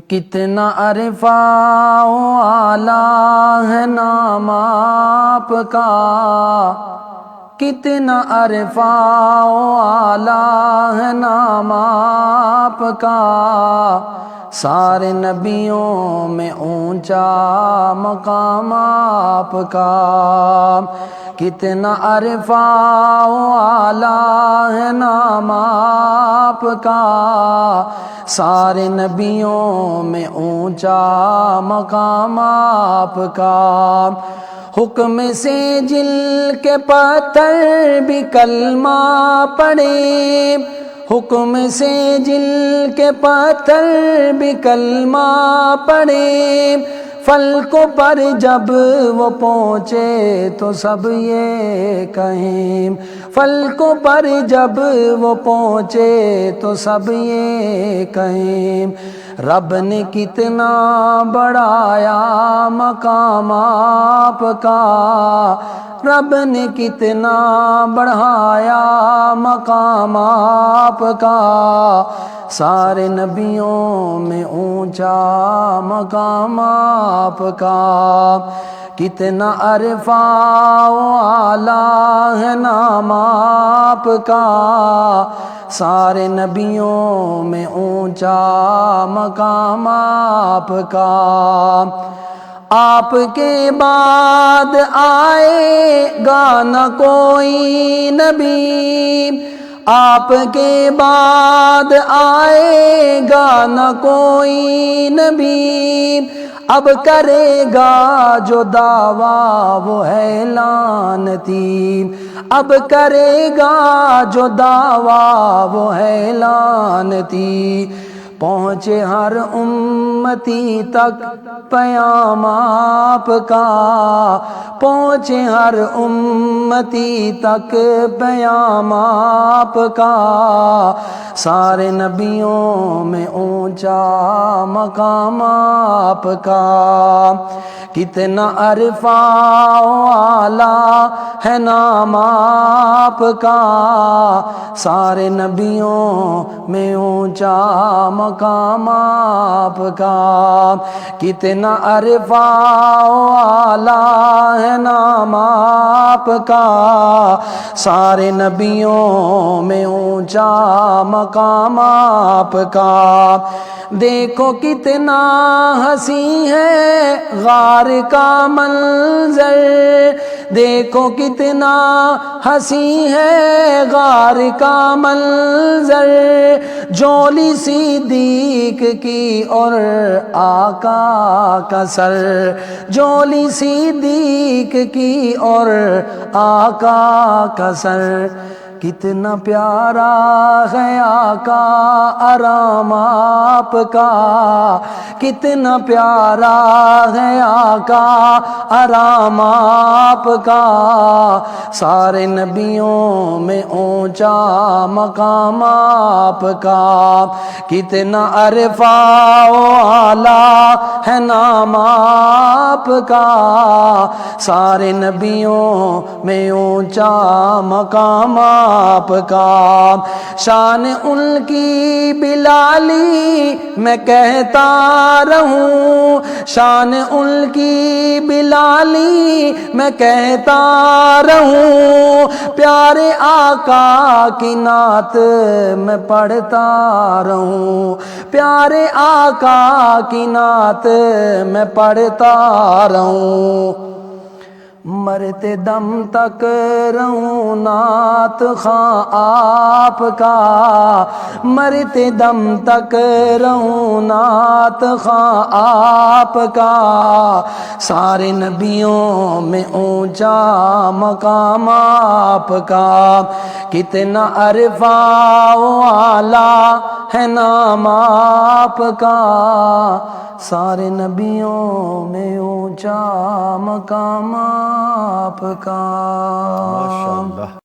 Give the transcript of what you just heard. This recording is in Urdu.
کتنا عرفہ و اعلیٰ ہے نام آپ کا، کتنا عرفہ و اعلیٰ ہے نام آپ کا، سارے نبیوں میں اونچا مقام آپ کا۔ کتنا عرفہ و اعلیٰ ہے نام آپ کا، سارے نبیوں میں اونچا مقام آپ کا۔ حکم سے جل کے پتھر بھی کلمہ پڑھے، حکم سے جل کے پتھر بھی کلمہ پڑھے، فلکوں پر جب وہ پہنچے تو سب یہ کہیں، فلکوں پر جب وہ پہنچے تو سب یہ کہیں، رب نے کتنا بڑھایا مقام آپ کا، رب نے کتنا بڑھایا مقام آپ کا، سارے نبیوں میں اونچا مقام آپ کا۔ کتنا عرفہ و اعلیٰ ہے نام آپ کا، سارے نبیوں میں اونچا مقام آپ کا۔ آپ کے بعد آئے گا نہ کوئی نبی، آپ کے بعد آئے گا نہ کوئی نبی، اب کرے گا جو دعویٰ وہ ہے لعنتی، اب کرے گا جو دعویٰ وہ ہے لعنتی، پہنچے ہر امتی تک پیام آپ کا، پہنچے ہر امتی تک پیام آپ کا، سارے نبیوں میں اونچا مقام آپ کا۔ کتنا عرفہ و اعلیٰ ہے نام آپ کا، سارے نبیوں میں اونچا مقام آپ کا۔ کتنا عرفہ و اعلیٰ ہے نام آپ کا، سارے نبیوں میں اونچا مقام آپ کا۔ دیکھو کتنا حسین ہے غار کا منظر، دیکھو کتنا حسین ہے غار کا منظر، جولی صدیق کی اور آقا کا سر، جولی صدیق کی اور آقا کا سر، کتنا پیارا ہے آقا آرام آپ کا، کتنا پیارا ہے آقا آرام آپ کا، سارے نبیوں میں اونچا مقام آپ کا۔ کتنا عرفہ و اعلیٰ ہے نام آپ کا، سارے نبیوں میں اونچا مقام آپ کا۔ شان ان کی بلالی میں کہتا رہوں، شان ان کی بلالی میں کہتا رہوں، پیارے آقا کی نعت میں پڑھتا رہوں، پیارے آقا کی نعت میں پڑھتا رہوں، مرتے دم تک رہوں نعت خواں آپ کا، مرتے دم تک رہوں نعت خواں آپ کا، سارے نبیوں میں اونچا مقام آپ کا۔ کتنا عرفہ و اعلیٰ ہے نام آپ کا، سارے نبیوں میں اونچا مقام آپ کا۔ ماشاءاللہ۔